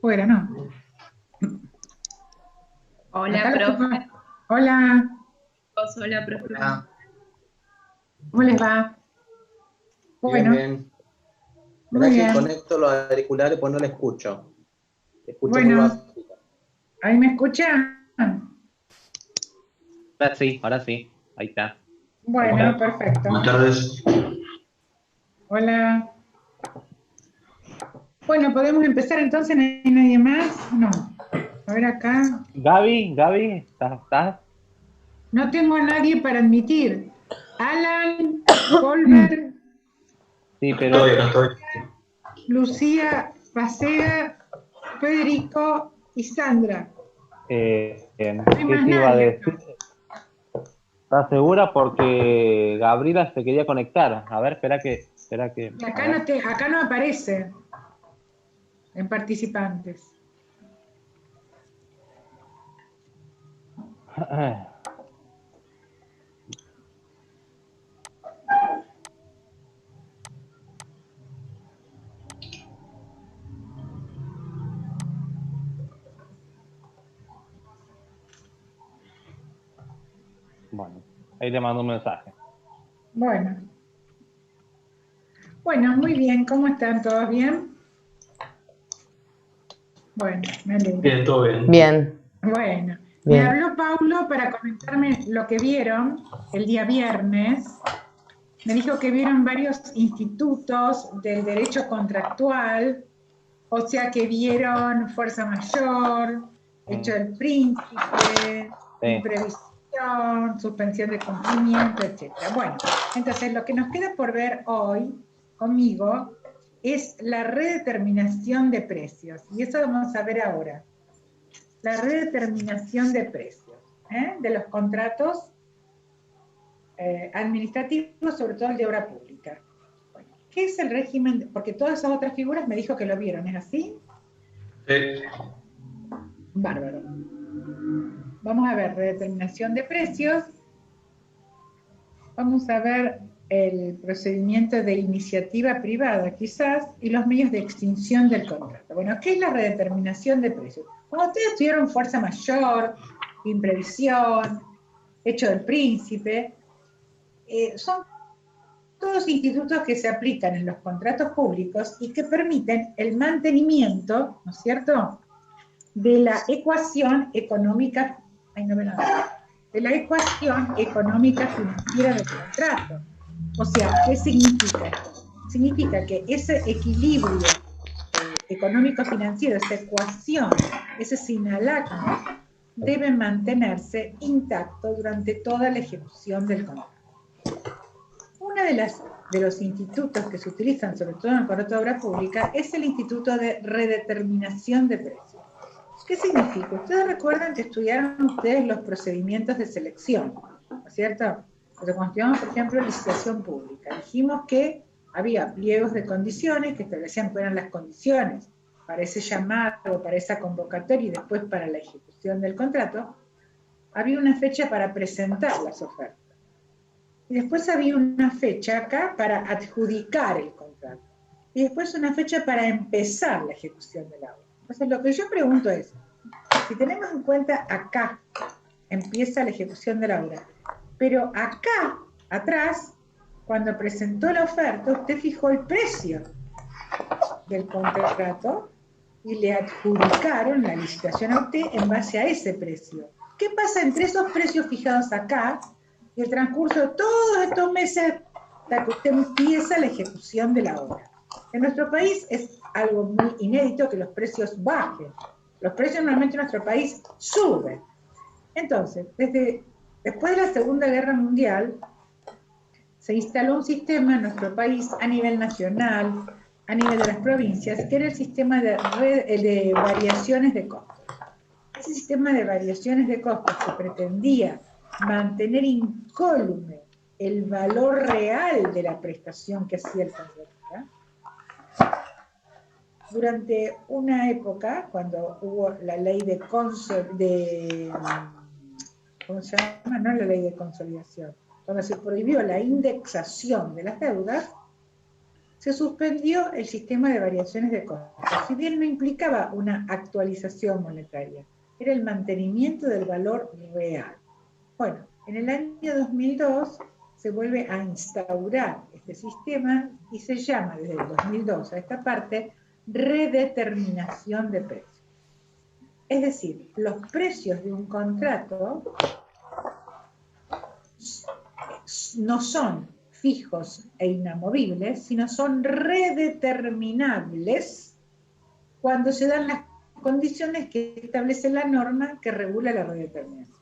Fuera, ¿no? Hola, Acá la profe. tengo. Hola, Hola, profe. Hola. ¿cómo les va? Bien, Bueno, bien. muy Esperá que bien. conecto los auriculares pues no la escucho. Te escucho muy Bueno, bajito. ¿ahí me escuchan? Ahora sí, ahí está. Bueno, perfecto. Buenas tardes. Hola. Bueno, ¿podemos empezar entonces? ¿No hay nadie más? No. A ver acá. Gaby, ¿estás? No tengo a nadie para admitir. Alan, Colbert, Sí, pero Acá estoy. Lucía, Pacega, Federico y Sandra. No hay ¿qué más te iba a nadie decir? acá. ¿Estás segura? Porque Gabriela se quería conectar. A ver, espera que, Y a acá ver. acá no aparece en participantes. Bueno, ahí le mando un mensaje. Bueno. Bueno, muy bien. ¿Cómo están? ¿Todos bien? Bueno, me alegro. Bien, todo bien. Bien. Bueno, me Bien. habló Paulo para comentarme lo que vieron el día viernes. Me dijo que vieron varios institutos del derecho contractual, o sea que vieron fuerza mayor, hecho del príncipe, imprevisión, suspensión de cumplimiento, etc. Bueno, entonces lo que nos queda por ver hoy conmigo es la redeterminación de precios, y eso vamos a ver ahora. La redeterminación de precios de los contratos administrativos, sobre todo el de obra pública. Bueno, ¿qué es el régimen? Porque todas esas otras figuras me dijo que lo vieron, ¿es así? Sí. Bárbaro. Vamos a ver, redeterminación de precios. Vamos a ver el procedimiento de iniciativa privada, quizás, y los medios de extinción del contrato. Bueno, ¿qué es la redeterminación de precios? Cuando ustedes tuvieron fuerza mayor, imprevisión, hecho del príncipe, son todos institutos que se aplican en los contratos públicos y que permiten el mantenimiento, ¿no es cierto?, de la ecuación económica, de la ecuación económica financiera del contrato. O sea, ¿qué significa esto? Significa que ese equilibrio económico-financiero, esa ecuación, ese sinalagma, debe mantenerse intacto durante toda la ejecución del contrato. Uno de los institutos que se utilizan, sobre todo en el contrato de obra pública, es el Instituto de Redeterminación de Precios. ¿Qué significa? Ustedes recuerdan que estudiaron ustedes los procedimientos de selección, ¿no es cierto? Cuando estudiamos, por ejemplo, licitación pública, dijimos que había pliegos de condiciones que establecían cuáles eran las condiciones para ese llamado, para esa convocatoria y después para la ejecución del contrato. Había una fecha para presentar las ofertas. Y después había una fecha acá para adjudicar el contrato. Y después una fecha para empezar la ejecución de la obra. Entonces, lo que yo pregunto es, si tenemos en cuenta acá, empieza la ejecución de la obra, pero acá, atrás, cuando presentó la oferta, usted fijó el precio del contrato y le adjudicaron la licitación a usted en base a ese precio. ¿Qué pasa entre esos precios fijados acá y el transcurso de todos estos meses hasta que usted empieza la ejecución de la obra? En nuestro país es algo muy inédito que los precios bajen. Los precios normalmente en nuestro país suben. Entonces, después de la Segunda Guerra Mundial, se instaló un sistema en nuestro país a nivel nacional, a nivel de las provincias, que era el sistema de variaciones de costos. Ese sistema de variaciones de costos que pretendía mantener incólume el valor real de la prestación que hacía el contratista. Durante una época, cuando hubo la ley de ¿cómo se llama? No la ley de consolidación. Cuando se prohibió la indexación de las deudas, se suspendió el sistema de variaciones de costos, si bien no implicaba una actualización monetaria, era el mantenimiento del valor real. Bueno, en el año 2002 se vuelve a instaurar este sistema y se llama desde el 2002 a esta parte redeterminación de precios. Es decir, los precios de un contrato no son fijos e inamovibles, sino son redeterminables cuando se dan las condiciones que establece la norma que regula la redeterminación.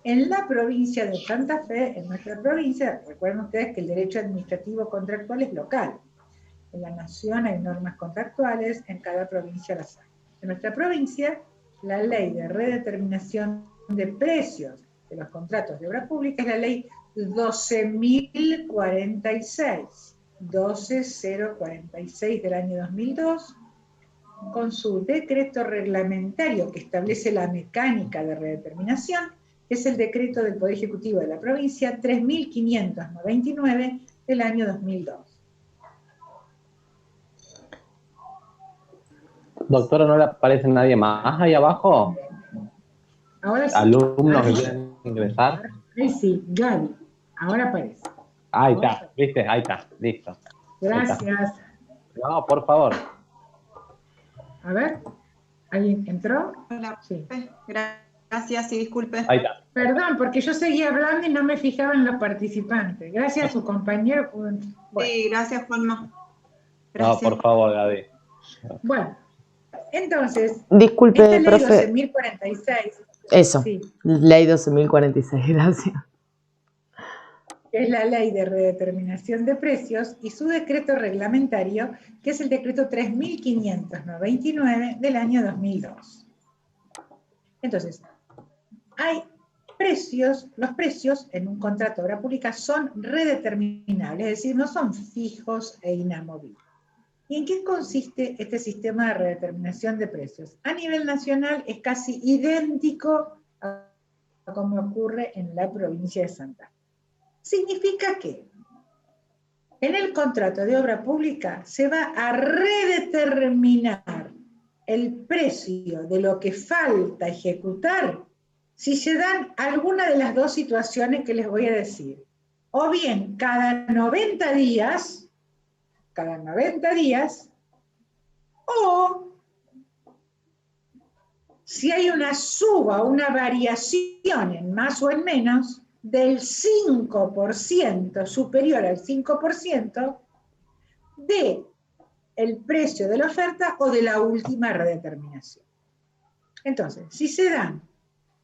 En la provincia de Santa Fe, en nuestra provincia, recuerden ustedes que el derecho administrativo contractual es local. En la nación hay normas contractuales, en cada provincia las hay. En nuestra provincia, la ley de redeterminación de precios de los contratos de obra pública es la ley 12.046, 12046 del año 2002, con su decreto reglamentario que establece la mecánica de redeterminación, es el decreto del Poder Ejecutivo de la provincia 3599 del año 2002. Doctora, ¿no le aparece nadie más ahí abajo? Ahora sí. ¿Alumnos que quieren ingresar? Sí, Gaby, ahora aparece. Ahí está, ¿viste? Ahí está, listo. Gracias. No, por favor. A ver, ¿alguien entró? Hola. Sí. Gracias y disculpe. Ahí está. Perdón, porque yo seguía hablando y no me fijaba en los participantes. Gracias a su compañero. Bueno. Sí, gracias, Juanma. Gracias. No, por favor, Gaby. Bueno, entonces, disculpe, esta ley profe. 12.046. Eso, Sí, ley 12.046, gracias. que es la ley de redeterminación de precios, y su decreto reglamentario, que es el decreto 3599 del año 2002. Entonces, hay precios, los precios en un contrato de obra pública son redeterminables, es decir, no son fijos e inamovibles. ¿Y en qué consiste este sistema de redeterminación de precios? A nivel nacional es casi idéntico a como ocurre en la provincia de Santa Fe. Significa que en el contrato de obra pública se va a redeterminar el precio de lo que falta ejecutar si se dan alguna de las dos situaciones que les voy a decir. O bien cada 90 días, o si hay una suba, una variación en más o en menos, del 5%, superior al 5%, de el precio de la oferta o de la última redeterminación. Entonces, si se dan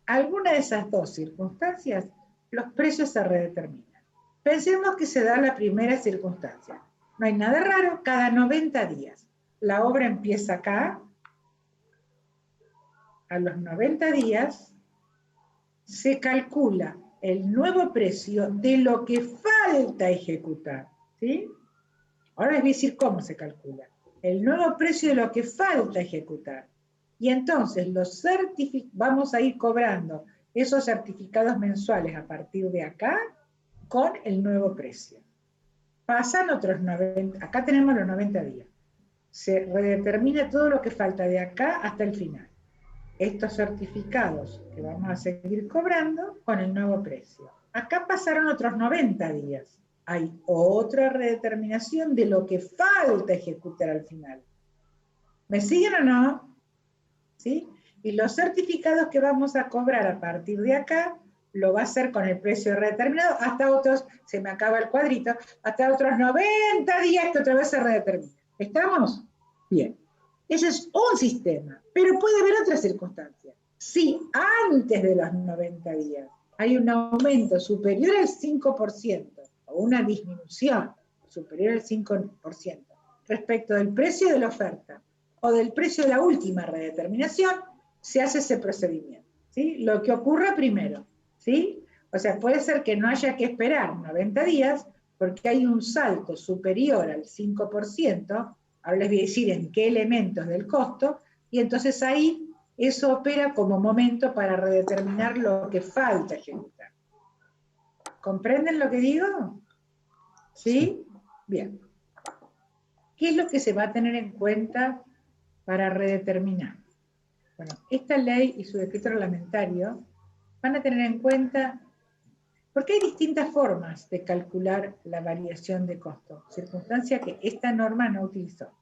alguna de esas dos circunstancias, los precios se redeterminan. Pensemos que se da la primera circunstancia. No hay nada raro, cada 90 días. La obra empieza acá, a los 90 días se calcula el nuevo precio de lo que falta ejecutar, ¿sí? Ahora les voy a decir cómo se calcula. El nuevo precio de lo que falta ejecutar. Y entonces vamos a ir cobrando esos certificados mensuales a partir de acá con el nuevo precio. Pasan otros 90, acá tenemos los 90 días. Se redetermina todo lo que falta de acá hasta el final. Estos certificados que vamos a seguir cobrando con el nuevo precio. Acá pasaron otros 90 días. Hay otra redeterminación de lo que falta ejecutar al final. ¿Me siguen o no? ¿Sí? Y los certificados que vamos a cobrar a partir de acá, lo va a hacer con el precio redeterminado hasta otros, se me acaba el cuadrito, hasta otros 90 días que otra vez se redetermina. ¿Estamos? Bien. Ese es un sistema, pero puede haber otras circunstancias. Si antes de los 90 días hay un aumento superior al 5% o una disminución superior al 5% respecto del precio de la oferta o del precio de la última redeterminación, se hace ese procedimiento, ¿sí? Lo que ocurra primero, ¿sí? O sea, puede ser que no haya que esperar 90 días porque hay un salto superior al 5%, ahora les voy a decir en qué elementos del costo, y entonces ahí eso opera como momento para redeterminar lo que falta ejecutar. ¿Comprenden lo que digo? ¿Sí? Bien. ¿qué es lo que se va a tener en cuenta para redeterminar? Bueno, esta ley y su decreto reglamentario van a tener en cuenta, porque hay distintas formas de calcular la variación de costo, circunstancia que esta norma no utilizó.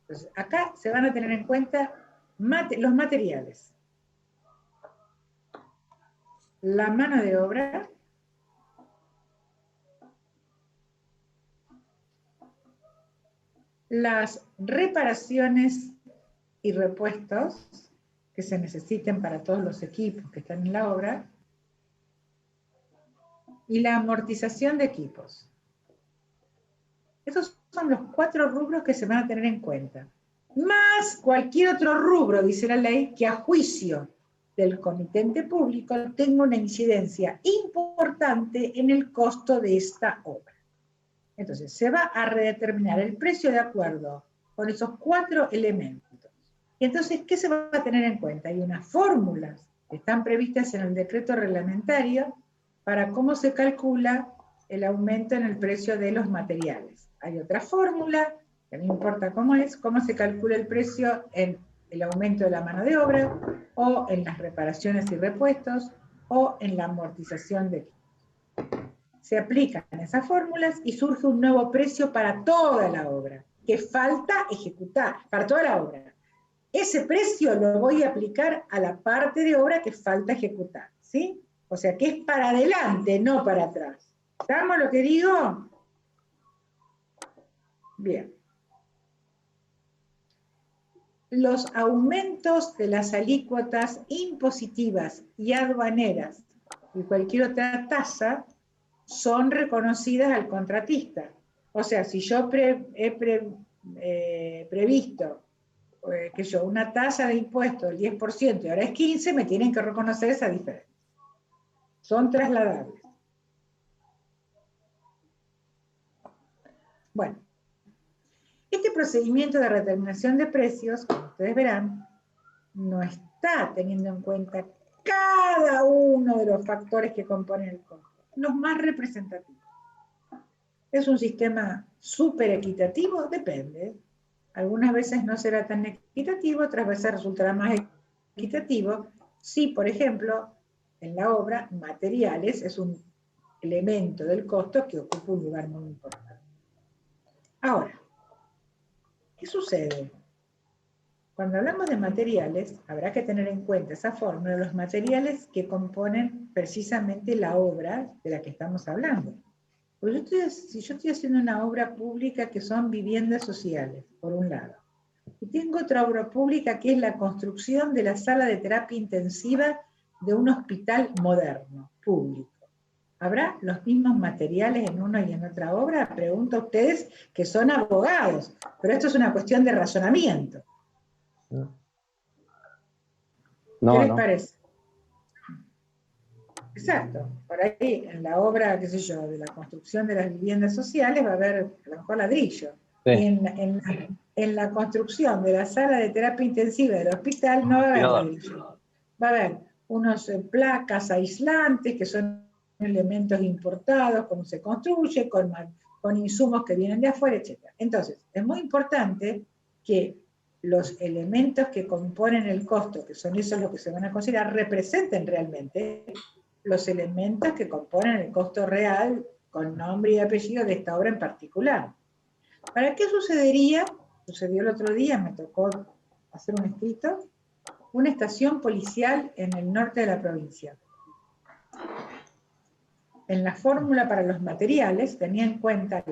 Entonces, acá se van a tener en cuenta los materiales, la mano de obra, las reparaciones y repuestos que se necesiten para todos los equipos que están en la obra, y la amortización de equipos. Esos son los 4 rubros que se van a tener en cuenta. Más cualquier otro rubro, dice la ley, que a juicio del comitente público tenga una incidencia importante en el costo de esta obra. Entonces, se va a redeterminar el precio de acuerdo con esos 4 elementos. Y entonces, ¿qué se va a tener en cuenta? Hay unas fórmulas que están previstas en el decreto reglamentario para cómo se calcula el aumento en el precio de los materiales. Hay otra fórmula, que no importa cómo es, cómo se calcula el precio en el aumento de la mano de obra, o en las reparaciones y repuestos, o en la amortización de equipos. Se aplican esas fórmulas y surge un nuevo precio para toda la obra, que falta ejecutar, para toda la obra. Ese precio lo voy a aplicar a la parte de obra que falta ejecutar, ¿sí? O sea, que es para adelante, no para atrás. ¿Estamos lo que digo? Bien. Los aumentos de las alícuotas impositivas y aduaneras y cualquier otra tasa son reconocidas al contratista. O sea, si yo he previsto una tasa de impuesto del 10% y ahora es 15%, me tienen que reconocer esa diferencia. Son trasladables. Bueno, este procedimiento de determinación de precios, como ustedes verán, no está teniendo en cuenta cada uno de los factores que componen el costo, los más representativos. ¿Es un sistema súper equitativo? Depende. Algunas veces no será tan equitativo, otras veces resultará más equitativo. Si, por ejemplo, en la obra, materiales es un elemento del costo que ocupa un lugar muy importante. Ahora, ¿qué sucede? Cuando hablamos de materiales, habrá que tener en cuenta esa fórmula, los materiales que componen precisamente la obra de la que estamos hablando. Pues si yo estoy haciendo una obra pública que son viviendas sociales, por un lado, y tengo otra obra pública que es la construcción de la sala de terapia intensiva de un hospital moderno, público. ¿Habrá los mismos materiales en una y en otra obra? Pregunto a ustedes que son abogados, pero esto es una cuestión de razonamiento. ¿Qué les parece? Exacto. Por ahí, en la obra, qué sé yo, de la construcción de las viviendas sociales va a haber a lo mejor ladrillo. Sí. En la construcción de la sala de terapia intensiva del hospital no va a haber ladrillo. Va a haber unos placas aislantes que son elementos importados, cómo se construye, con insumos que vienen de afuera, etc. Entonces, es muy importante que los elementos que componen el costo, que son esos los que se van a considerar, representen realmente los elementos que componen el costo real con nombre y apellido de esta obra en particular. ¿Para qué sucedería? Sucedió el otro día, me tocó hacer un escrito, una estación policial en el norte de la provincia. En la fórmula para los materiales tenía en cuenta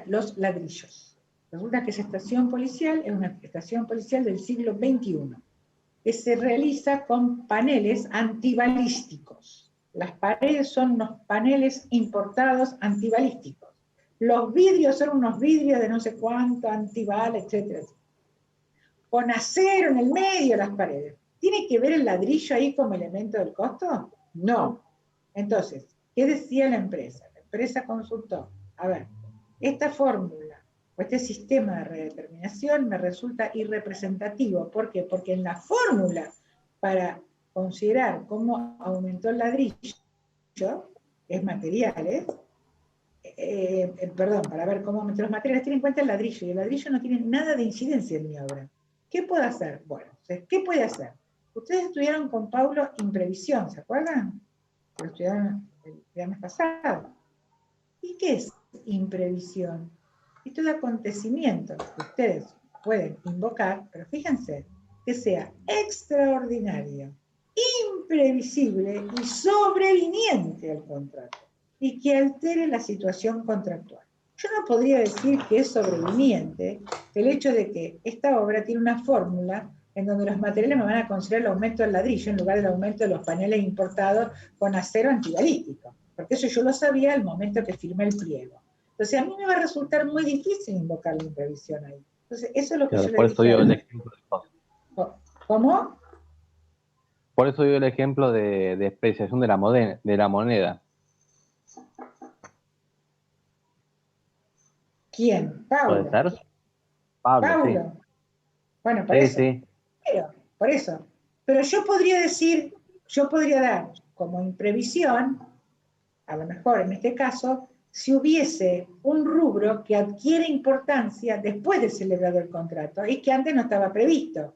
los ladrillos. Resulta que esa estación policial es una estación policial del siglo XXI, que se realiza con paneles antibalísticos. Las paredes son unos paneles importados antibalísticos. Los vidrios son unos vidrios de no sé cuánto, antibala, etcétera. Con acero en el medio de las paredes. ¿Tiene que ver el ladrillo ahí como elemento del costo? No. Entonces, ¿qué decía la empresa? La empresa consultó. A ver, esta fórmula o este sistema de redeterminación me resulta irrepresentativo. ¿Por qué? Porque en la fórmula para considerar cómo aumentó el ladrillo, que es materiales, perdón, para ver cómo meter los materiales, tiene en cuenta el ladrillo, y el ladrillo no tiene nada de incidencia en mi obra. ¿Qué puedo hacer? Bueno, ¿qué puede hacer? Ustedes estudiaron con Paulo imprevisión, ¿se acuerdan? Lo estudiaron el viernes pasado. ¿Y qué es imprevisión? Estos acontecimientos que ustedes pueden invocar, pero fíjense, que sea extraordinario, imprevisible y sobreviniente al contrato, y que altere la situación contractual. Yo no podría decir que es sobreviniente el hecho de que esta obra tiene una fórmula en donde los materiales me van a considerar el aumento del ladrillo en lugar del aumento de los paneles importados con acero antibalístico, porque eso yo lo sabía al momento que firmé el pliego. Entonces a mí me va a resultar muy difícil invocar la imprevisión ahí. Entonces eso es lo que Claro, yo por le eso dije. dio el ejemplo de costo. ¿Cómo? Por eso dio el ejemplo de despreciación de la moneda. ¿Quién? ¿Puede Paulo. ser? Pablo, Paulo. sí. Bueno, por Sí, eso. sí. Por eso. Pero yo podría decir, yo podría dar como imprevisión, a lo mejor en este caso, si hubiese un rubro que adquiere importancia después de celebrado el contrato y que antes no estaba previsto.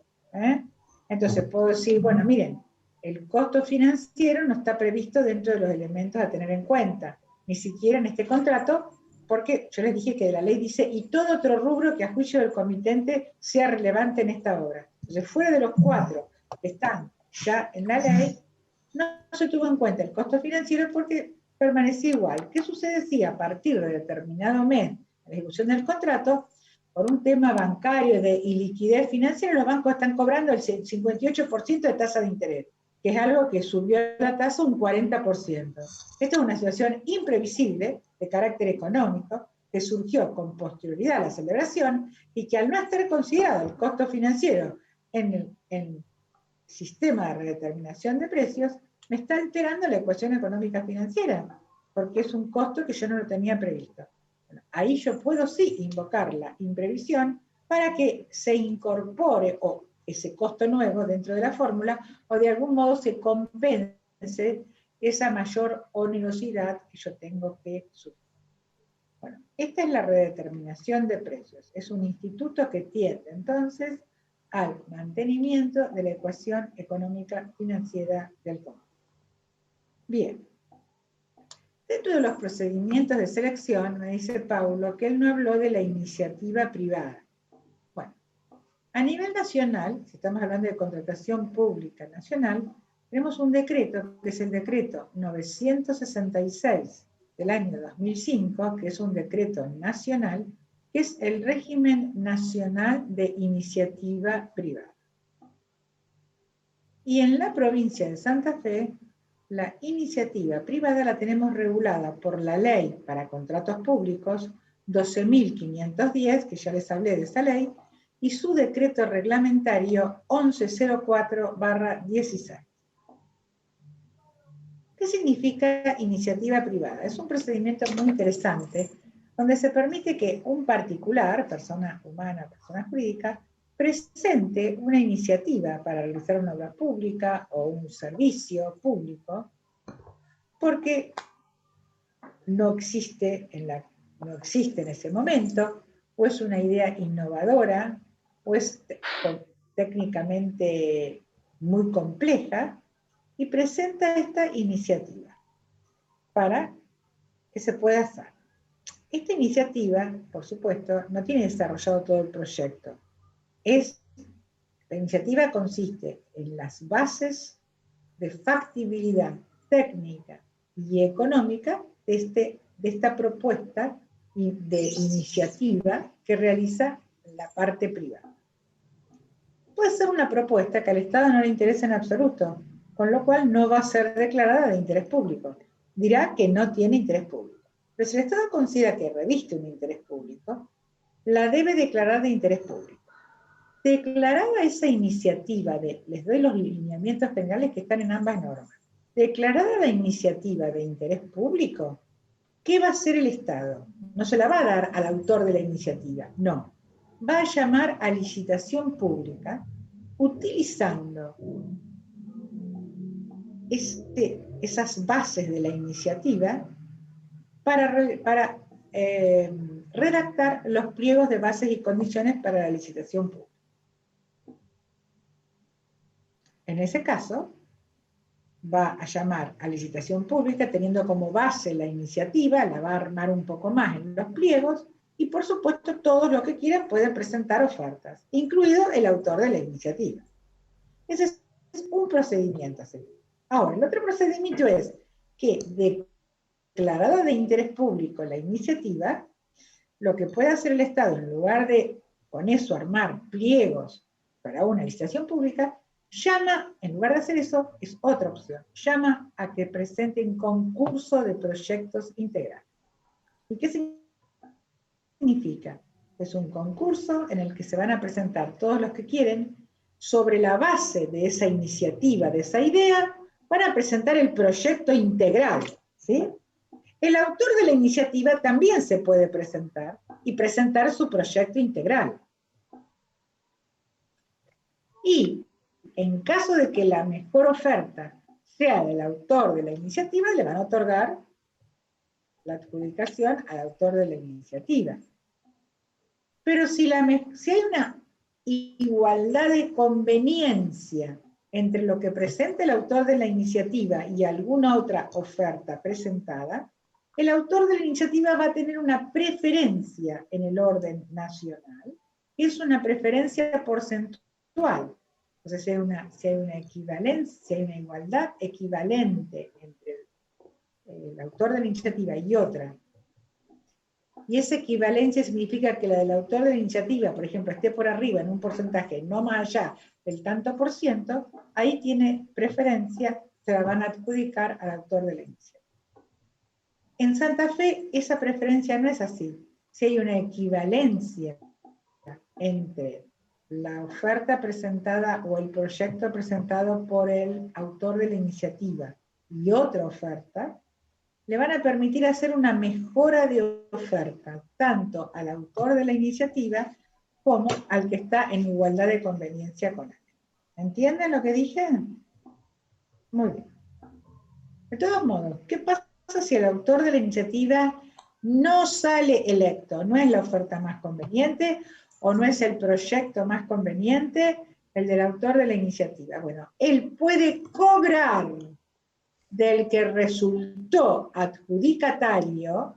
Entonces puedo decir, bueno, miren, el costo financiero no está previsto dentro de los elementos a tener en cuenta, ni siquiera en este contrato, porque yo les dije que la ley dice, y todo otro rubro que a juicio del comitente sea relevante en esta obra. Entonces, fuera de los 4 que están ya en la ley, no se tuvo en cuenta el costo financiero porque permanecía igual. ¿Qué sucede si a partir de determinado mes, la ejecución del contrato, por un tema bancario y liquidez financiera, los bancos están cobrando el 58% de tasa de interés, que es algo que subió la tasa un 40%. Esta es una situación imprevisible de carácter económico que surgió con posterioridad a la celebración y que al no estar considerado el costo financiero en el sistema de redeterminación de precios, me está alterando la ecuación económica financiera, porque es un costo que yo no lo tenía previsto. Bueno, ahí yo puedo sí invocar la imprevisión para que se incorpore o ese costo nuevo dentro de la fórmula o de algún modo se compense esa mayor onerosidad que yo tengo que sufrir. Bueno, esta es la redeterminación de precios. Es un instituto que tiende entonces al mantenimiento de la ecuación económica financiera del comercio. Bien. Dentro de los procedimientos de selección, me dice Paulo que él no habló de la iniciativa privada. Bueno, a nivel nacional, si estamos hablando de contratación pública nacional, tenemos un decreto, que es el decreto 966 del año 2005, que es un decreto nacional, que es el régimen nacional de iniciativa privada. Y en la provincia de Santa Fe, la iniciativa privada la tenemos regulada por la ley para contratos públicos 12.510, que ya les hablé de esa ley, y su decreto reglamentario 1104/16. ¿Qué significa iniciativa privada? Es un procedimiento muy interesante donde se permite que un particular, persona humana, persona jurídica, presente una iniciativa para realizar una obra pública o un servicio público, porque no existe en ese momento, o es una idea innovadora, o es técnicamente muy compleja, y presenta esta iniciativa para que se pueda hacer. Esta iniciativa, por supuesto, no tiene desarrollado todo el proyecto. La iniciativa consiste en las bases de factibilidad técnica y económica de esta propuesta de iniciativa que realiza la parte privada. Puede ser una propuesta que al Estado no le interesa en absoluto, con lo cual no va a ser declarada de interés público. Dirá que no tiene interés público. Pero si el Estado considera que reviste un interés público, la debe declarar de interés público. Declarada esa iniciativa les doy los lineamientos generales que están en ambas normas. Declarada la iniciativa de interés público, ¿qué va a hacer el Estado? No se la va a dar al autor de la iniciativa, no. Va a llamar a licitación pública utilizando esas bases de la iniciativa para redactar los pliegos de bases y condiciones para la licitación pública. En ese caso, va a llamar a licitación pública teniendo como base la iniciativa, la va a armar un poco más en los pliegos, y por supuesto todos los que quieran pueden presentar ofertas, incluido el autor de la iniciativa. Ese es un procedimiento a seguir. Ahora, el otro procedimiento es que, declarada de interés público la iniciativa, lo que puede hacer el Estado, en lugar de con eso armar pliegos para una licitación pública, llama, en lugar de hacer eso, es otra opción, llama a que presenten concurso de proyectos integrales. ¿Y qué significa? Es un concurso en el que se van a presentar todos los que quieren, sobre la base de esa iniciativa, de esa idea, van a presentar el proyecto integral, ¿sí? El autor de la iniciativa también se puede presentar y presentar su proyecto integral. Y en caso de que la mejor oferta sea del autor de la iniciativa, le van a otorgar la adjudicación al autor de la iniciativa. Pero si hay una igualdad de conveniencia entre lo que presenta el autor de la iniciativa y alguna otra oferta presentada, el autor de la iniciativa va a tener una preferencia en el orden nacional, que es una preferencia porcentual. Entonces, si hay una equivalencia, si hay una igualdad equivalente entre el autor de la iniciativa y otra, y esa equivalencia significa que la del autor de la iniciativa, por ejemplo, esté por arriba en un porcentaje, no más allá del tanto por ciento, ahí tiene preferencia, se la van a adjudicar al autor de la iniciativa. En Santa Fe, esa preferencia no es así. Si hay una equivalencia entre la oferta presentada o el proyecto presentado por el autor de la iniciativa y otra oferta, le van a permitir hacer una mejora de oferta, tanto al autor de la iniciativa como al que está en igualdad de conveniencia con él. ¿Entienden lo que dije? Muy bien. De todos modos, ¿qué pasa si el autor de la iniciativa no sale electo? No es la oferta más conveniente o no es el proyecto más conveniente el del autor de la iniciativa. Bueno, él puede cobrar del que resultó adjudicatario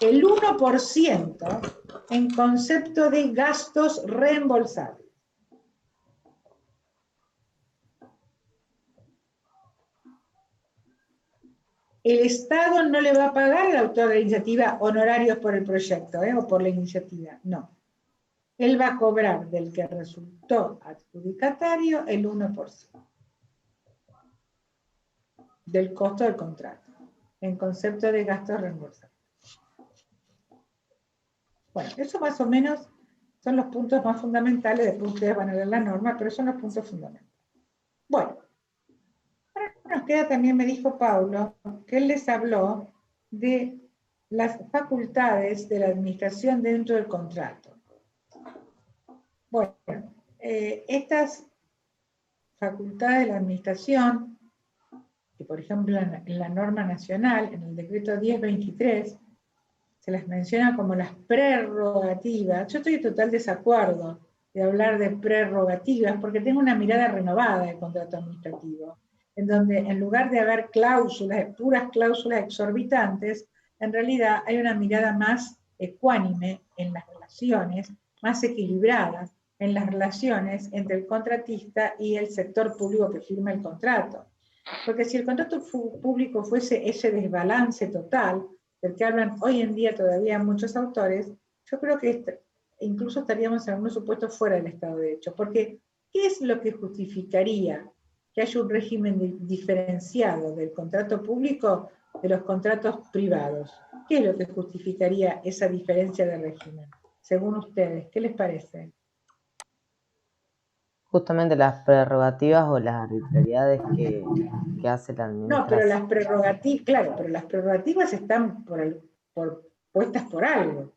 el 1% en concepto de gastos reembolsables. El Estado no le va a pagar al autor de la iniciativa honorarios por el proyecto, o por la iniciativa, no. Él va a cobrar del que resultó adjudicatario el 1% del costo del contrato, en concepto de gastos reembolsables. Bueno, eso más o menos son los puntos más fundamentales. Después ustedes van a ver la norma, pero son los puntos fundamentales. Bueno, ahora nos queda también, me dijo Paulo, que él les habló de las facultades de la administración dentro del contrato. Bueno, estas facultades de la administración, que por ejemplo en la norma nacional, en el decreto 1023, se las menciona como las prerrogativas. Yo estoy en total desacuerdo de hablar de prerrogativas, porque tengo una mirada renovada del contrato administrativo, en donde en lugar de haber cláusulas, puras cláusulas exorbitantes, en realidad hay una mirada más ecuánime en las relaciones, más equilibrada en las relaciones entre el contratista y el sector público que firma el contrato. Porque si el contrato público fuese ese desbalance total, del que hablan hoy en día todavía muchos autores, yo creo que incluso estaríamos en algunos supuestos fuera del Estado de Derecho. Porque, ¿qué es lo que justificaría que haya un régimen diferenciado del contrato público de los contratos privados? ¿Qué es lo que justificaría esa diferencia de régimen? Según ustedes, ¿qué les parece? Justamente las prerrogativas o las arbitrariedades que hace la administración. No, pero las prerrogativas, claro, pero las prerrogativas están puestas por algo.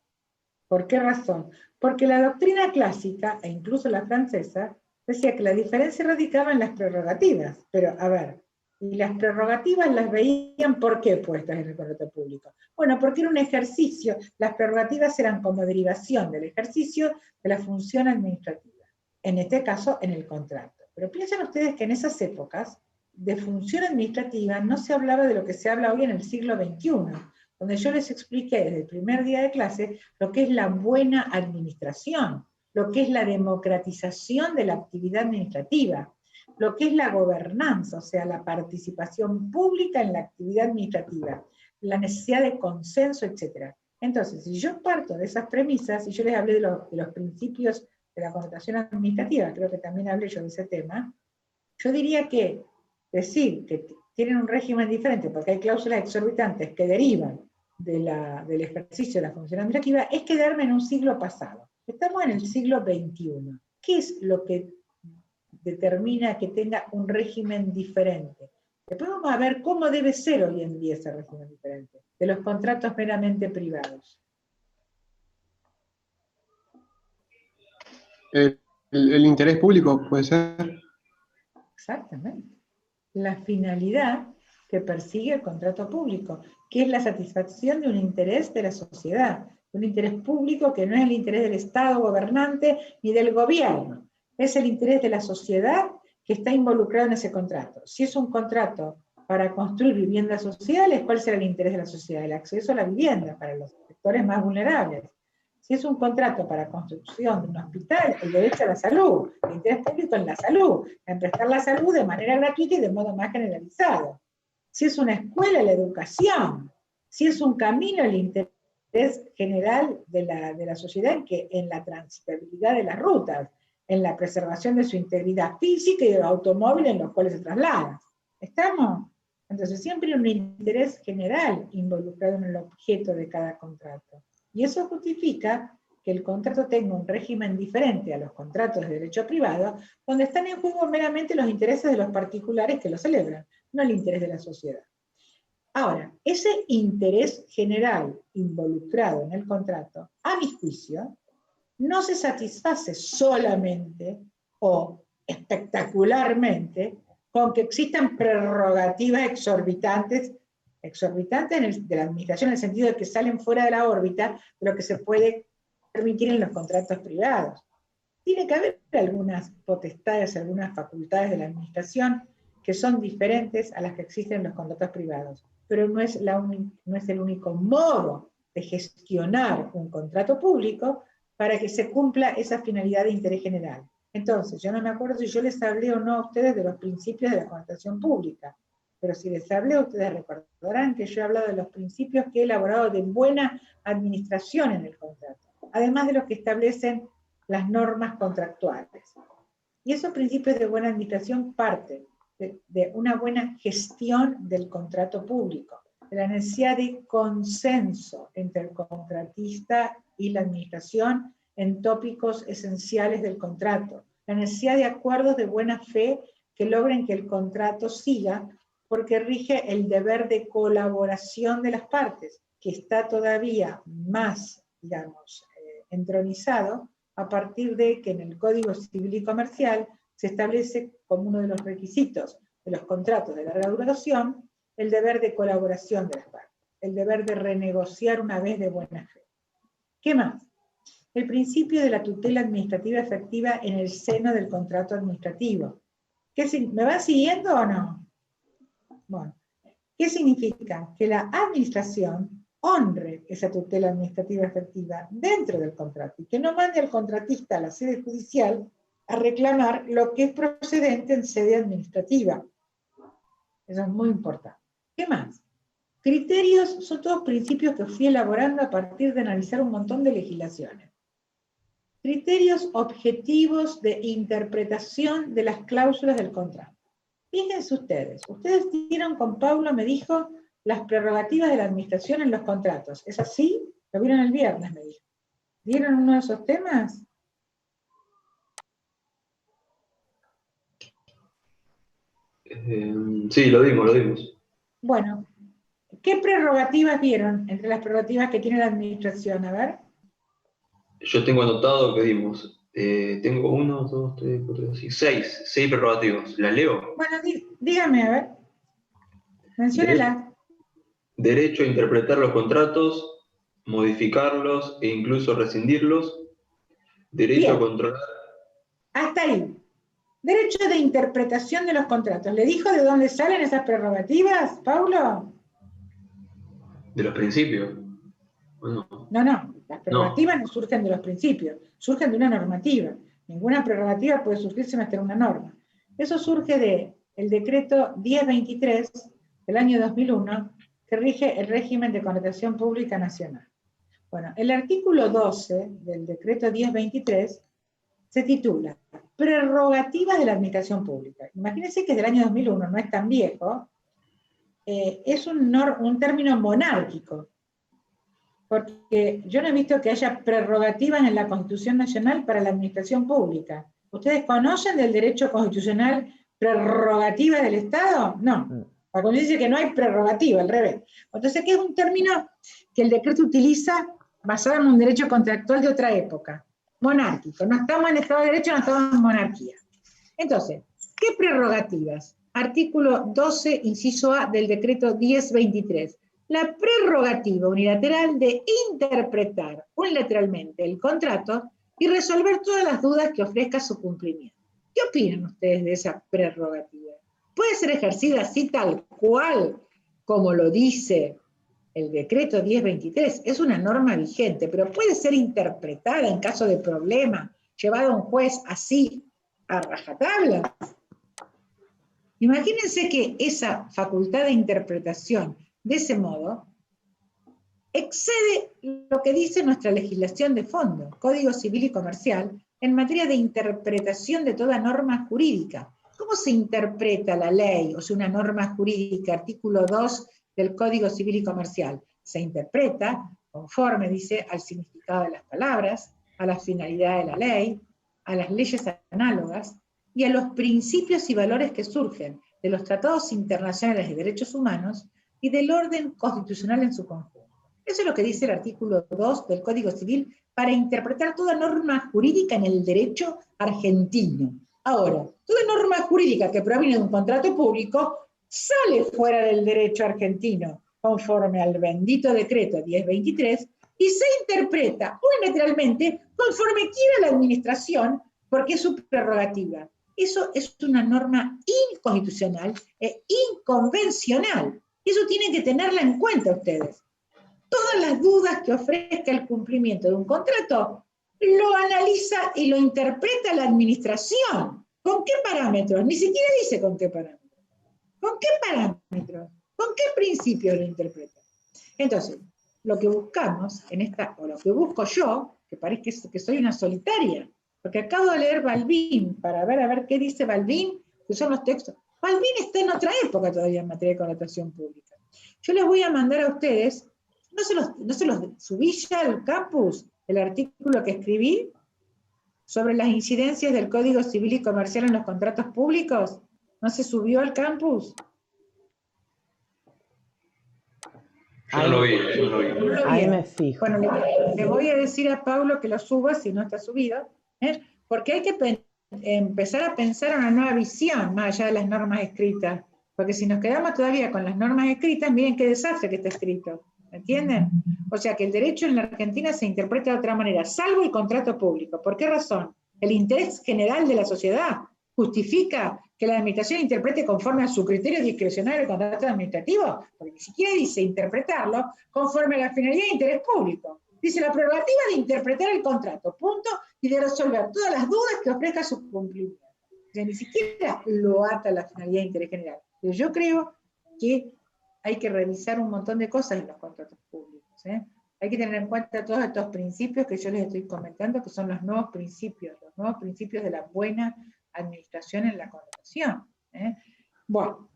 ¿Por qué razón? Porque la doctrina clásica, e incluso la francesa, decía que la diferencia radicaba en las prerrogativas. Pero, a ver, Y las prerrogativas las veían, ¿por qué puestas en el contrato público? Bueno, porque era un ejercicio, las prerrogativas eran como derivación del ejercicio de la función administrativa, en este caso en el contrato. Pero piensen ustedes que en esas épocas de función administrativa no se hablaba de lo que se habla hoy en el siglo XXI, donde yo les expliqué desde el primer día de clase lo que es la buena administración, lo que es la democratización de la actividad administrativa, lo que es la gobernanza, o sea, la participación pública en la actividad administrativa, la necesidad de consenso, etc. Entonces, si yo parto de esas premisas, y yo les hablé de los principios de la connotación administrativa, creo que también hablé yo de ese tema, yo diría que decir que tienen un régimen diferente porque hay cláusulas exorbitantes que derivan del ejercicio de la función administrativa es quedarme en un siglo pasado. Estamos en el siglo XXI. ¿Qué es lo que determina que tenga un régimen diferente? Después vamos a ver cómo debe ser hoy en día ese régimen diferente, de los contratos meramente privados. El interés público puede ser. Exactamente. La finalidad que persigue el contrato público, que es la satisfacción de un interés de la sociedad, un interés público que no es el interés del Estado gobernante ni del gobierno, es el interés de la sociedad que está involucrada en ese contrato. Si es un contrato para construir viviendas sociales, ¿cuál será el interés de la sociedad? El acceso a la vivienda para los sectores más vulnerables. Si es un contrato para construcción de un hospital, el derecho a la salud, el interés público en la salud, en prestar la salud de manera gratuita y de modo más generalizado. Si es una escuela, la educación. Si es un camino, el interés general de la sociedad en la transitabilidad de las rutas, en la preservación de su integridad física y del automóvil en los cuales se traslada. ¿Estamos? Entonces siempre hay un interés general involucrado en el objeto de cada contrato. Y eso justifica que el contrato tenga un régimen diferente a los contratos de derecho privado, donde están en juego meramente los intereses de los particulares que lo celebran, no el interés de la sociedad. Ahora, ese interés general involucrado en el contrato, a mi juicio, no se satisface solamente o espectacularmente con que existan prerrogativas exorbitantes de la administración, en el sentido de que salen fuera de la órbita de lo que se puede permitir en los contratos privados. Tiene que haber algunas potestades, algunas facultades de la administración que son diferentes a las que existen en los contratos privados, pero no es el único modo de gestionar un contrato público para que se cumpla esa finalidad de interés general. Entonces, yo no me acuerdo si yo les hablé o no a ustedes de los principios de la contratación pública, pero si les hablé, ustedes recordarán que yo he hablado de los principios que he elaborado de buena administración en el contrato, además de los que establecen las normas contractuales. Y esos principios de buena administración parten de una buena gestión del contrato público, de la necesidad de consenso entre el contratista y la administración en tópicos esenciales del contrato, la necesidad de acuerdos de buena fe que logren que el contrato siga, porque rige el deber de colaboración de las partes, que está todavía más, digamos, entronizado a partir de que en el Código Civil y Comercial se establece como uno de los requisitos de los contratos de larga duración el deber de colaboración de las partes, el deber de renegociar una vez de buena fe. ¿Qué más? El principio de la tutela administrativa efectiva en el seno del contrato administrativo. ¿Me va siguiendo o no? Bueno, ¿qué significa? Que la administración honre esa tutela administrativa efectiva dentro del contrato y que no mande al contratista a la sede judicial a reclamar lo que es procedente en sede administrativa. Eso es muy importante. ¿Qué más? Criterios son todos principios que fui elaborando a partir de analizar un montón de legislaciones. Criterios objetivos de interpretación de las cláusulas del contrato. Fíjense ustedes dieron con Paulo, me dijo, las prerrogativas de la administración en los contratos. ¿Es así? Lo vieron el viernes, me dijo. ¿Dieron uno de esos temas? Sí, lo dimos. Bueno, ¿qué prerrogativas vieron entre las prerrogativas que tiene la administración? A ver. Yo tengo anotado que dimos. Tengo 1, 2, 3, 4, 5, 6 prerrogativas. ¿Las leo? Bueno, dígame, a ver. Menciónela. Derecho a interpretar los contratos, modificarlos e incluso rescindirlos. Derecho a Bien. controlar. Hasta ahí. Derecho de interpretación de los contratos. ¿Le dijo de dónde salen esas prerrogativas, Paulo? De los principios. Bueno, No, las prerrogativas no surgen de los principios, surgen de una normativa. Ninguna prerrogativa puede surgir sin estar una norma. Eso surge del decreto 1023 del año 2001, que rige el régimen de contratación pública nacional. Bueno, el artículo 12 del decreto 1023 se titula Prerrogativas de la Administración Pública. Imagínense que es del año 2001, no es tan viejo, es un término monárquico, porque yo no he visto que haya prerrogativas en la Constitución Nacional para la administración pública. ¿Ustedes conocen del derecho constitucional prerrogativa del Estado? No. Cuando dice que no hay prerrogativa, al revés. Entonces, ¿qué es un término que el decreto utiliza basado en un derecho contractual de otra época? Monárquico. No estamos en Estado de Derecho, no estamos en monarquía. Entonces, ¿qué prerrogativas? Artículo 12, inciso A del decreto 1023. La prerrogativa unilateral de interpretar unilateralmente el contrato y resolver todas las dudas que ofrezca su cumplimiento. ¿Qué opinan ustedes de esa prerrogativa? ¿Puede ser ejercida así tal cual como lo dice el decreto 1023? Es una norma vigente, pero puede ser interpretada en caso de problema, llevada a un juez así a rajatabla. Imagínense que esa facultad de interpretación de ese modo excede lo que dice nuestra legislación de fondo, Código Civil y Comercial, en materia de interpretación de toda norma jurídica. ¿Cómo se interpreta la ley, o sea, una norma jurídica, artículo 2 del Código Civil y Comercial? Se interpreta conforme, dice, al significado de las palabras, a la finalidad de la ley, a las leyes análogas y a los principios y valores que surgen de los tratados internacionales de derechos humanos y del orden constitucional en su conjunto. Eso es lo que dice el artículo 2 del Código Civil para interpretar toda norma jurídica en el derecho argentino. Ahora, toda norma jurídica que proviene de un contrato público sale fuera del derecho argentino, conforme al bendito decreto 1023, y se interpreta unilateralmente conforme quiera la administración, porque es su prerrogativa. Eso es una norma inconstitucional e inconvencional. Eso tienen que tenerla en cuenta ustedes. Todas las dudas que ofrezca el cumplimiento de un contrato, lo analiza y lo interpreta la administración. ¿Con qué parámetros? Ni siquiera dice con qué parámetros. ¿Con qué parámetros? ¿Con qué principios lo interpreta? Entonces, lo que buscamos en esta, o lo que busco yo, que parece que soy una solitaria, porque acabo de leer Balbín, para ver a ver qué dice Balbín, que son los textos. Balbín está en otra época todavía en materia de contratación pública. Yo les voy a mandar a ustedes, no se los subí ya al campus, el artículo que escribí sobre las incidencias del Código Civil y Comercial en los contratos públicos. ¿No se subió al campus? Yo no lo vi, yo no lo vi. No lo Ahí vieron. me fijo. Bueno, le voy a decir a Pablo que lo suba si no está subido, porque hay que empezar a pensar en una nueva visión, más allá de las normas escritas, porque si nos quedamos todavía con las normas escritas, miren qué desastre que está escrito, ¿entienden? O sea que el derecho en la Argentina se interpreta de otra manera, salvo el contrato público. ¿Por qué razón? El interés general de la sociedad justifica que la administración interprete conforme a su criterio discrecional el contrato administrativo, porque ni siquiera dice interpretarlo conforme a la finalidad de interés público. Dice la prerrogativa de interpretar el contrato, punto, y de resolver todas las dudas que ofrezca su cumplimiento. O sea, ni siquiera lo ata a la finalidad de interés general. Pero yo creo que hay que revisar un montón de cosas en los contratos públicos. Hay que tener en cuenta todos estos principios que yo les estoy comentando, que son los nuevos principios de la buena administración en la contratación. Bueno,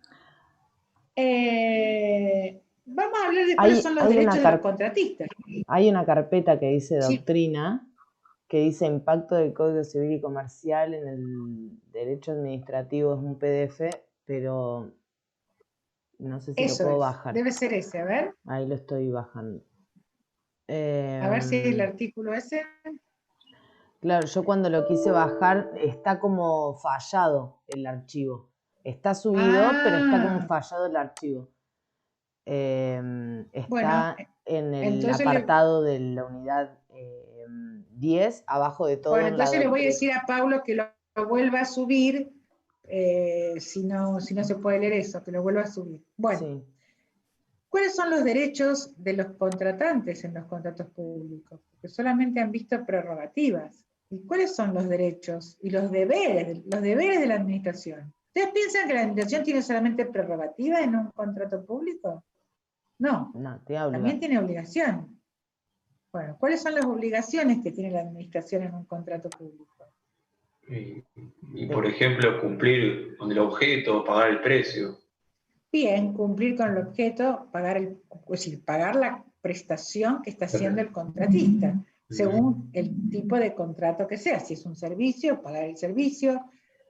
vamos a hablar de cuáles son los derechos de los contratistas. Hay una carpeta que dice Sí. doctrina, que dice impacto del Código Civil y Comercial en el derecho administrativo, es un PDF, pero no sé si Eso lo puedo es, bajar. debe ser ese, a ver. Ahí lo estoy bajando. A ver si el artículo ese. Claro, yo cuando lo quise bajar está como fallado el archivo. Está subido, pero está como fallado el archivo. Está Bueno, en el entonces apartado de la unidad 10, abajo de todo bueno, en la entonces le voy a doctrina. decir a Pablo que lo vuelva a subir, si no se puede leer eso, que lo vuelva a subir. Bueno, Sí. ¿cuáles son los derechos de los contratantes en los contratos públicos? Porque solamente han visto prerrogativas. ¿Y cuáles son los derechos y los deberes de la administración? ¿Ustedes piensan que la administración tiene solamente prerrogativa en un contrato público? No, No, tiene también obligación. tiene obligación. Bueno, ¿cuáles son las obligaciones que tiene la administración en un contrato público? Y, por ejemplo, cumplir con el objeto, pagar el precio. Bien, cumplir con el objeto, es decir, pagar la prestación que está haciendo el contratista, según el tipo de contrato que sea. Si es un servicio, pagar el servicio.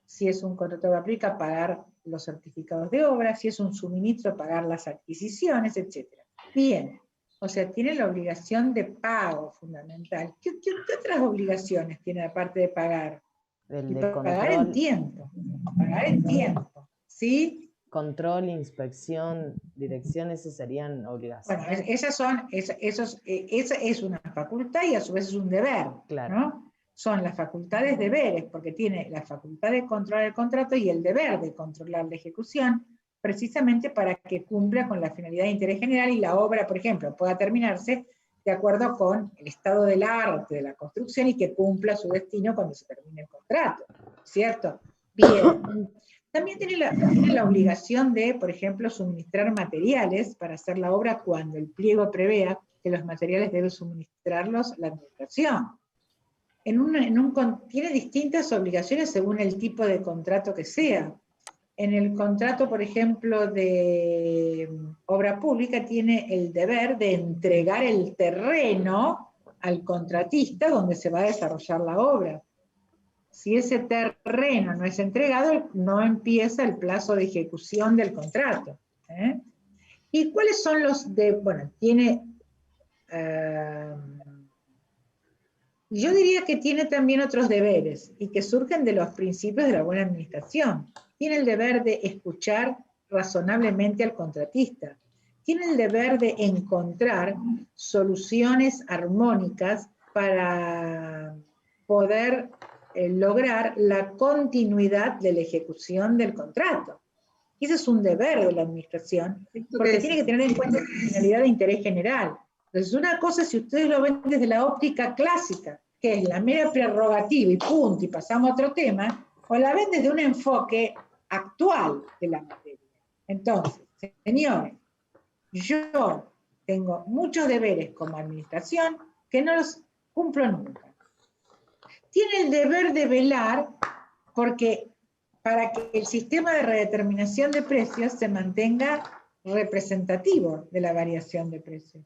Si es un contrato de obra pública, pagar los certificados de obra. Si es un suministro, pagar las adquisiciones, etc. Bien, o sea, tiene la obligación de pago fundamental. ¿Qué otras obligaciones tiene aparte de pagar? El Y de pagar en control, tiempo. Pagar en tiempo, ¿sí? control, inspección, dirección, esas serían Bueno, obligaciones. esa es una facultad y a su vez es un deber, Claro. ¿no? Son las facultades deberes, porque tiene la facultad de controlar el contrato y el deber de controlar la ejecución, precisamente para que cumpla con la finalidad de interés general y la obra, por ejemplo, pueda terminarse de acuerdo con el estado del arte de la construcción y que cumpla su destino cuando se termine el contrato, ¿cierto? Bien. También tiene la obligación de, por ejemplo, suministrar materiales para hacer la obra cuando el pliego prevea que los materiales debe suministrarlos la administración. Tiene distintas obligaciones según el tipo de contrato que sea. En el contrato, por ejemplo, de obra pública, tiene el deber de entregar el terreno al contratista donde se va a desarrollar la obra. Si ese terreno no es entregado, no empieza el plazo de ejecución del contrato. ¿Y cuáles son los de, bueno, yo diría que tiene también otros deberes y que surgen de los principios de la buena administración. Tiene el deber de escuchar razonablemente al contratista. Tiene el deber de encontrar soluciones armónicas para poder lograr la continuidad de la ejecución del contrato. Y ese es un deber de la administración, porque tiene que tener en cuenta la finalidad de interés general. Entonces, una cosa, si ustedes lo ven desde la óptica clásica, que es la mera prerrogativa y punto, y pasamos a otro tema, o la ven desde un enfoque actual de la materia. Entonces, señores, yo tengo muchos deberes como administración que no los cumplo nunca. Tiene el deber de velar para que el sistema de redeterminación de precios se mantenga representativo de la variación de precios.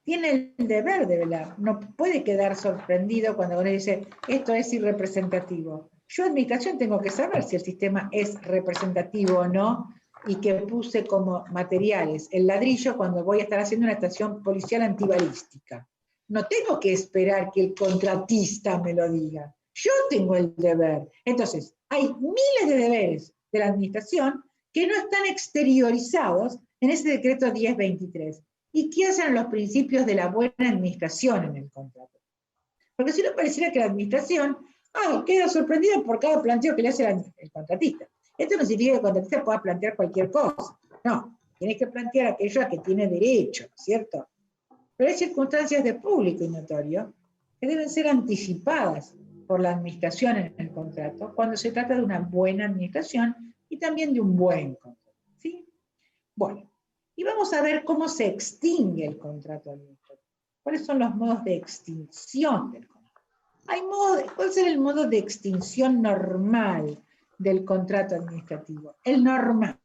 Tiene el deber de velar, no puede quedar sorprendido cuando uno dice, esto es irrepresentativo. Yo, administración, tengo que saber si el sistema es representativo o no, y que puse como materiales el ladrillo cuando voy a estar haciendo una estación policial antibalística. No tengo que esperar que el contratista me lo diga. Yo tengo el deber. Entonces, hay miles de deberes de la administración que no están exteriorizados en ese decreto 1023. ¿Y qué hacen los principios de la buena administración en el contrato? Porque si no pareciera que la administración queda sorprendida por cada planteo que le hace el contratista. Esto no significa que el contratista pueda plantear cualquier cosa. No, tiene que plantear aquello a que tiene derecho, ¿cierto? Pero hay circunstancias de público y notorio que deben ser anticipadas por la administración en el contrato cuando se trata de una buena administración y también de un buen contrato. ¿Sí? Bueno, y vamos a ver cómo se extingue el contrato administrativo. ¿Cuáles son los modos de extinción del contrato? ¿Cuál será el modo de extinción normal del contrato administrativo? El normal.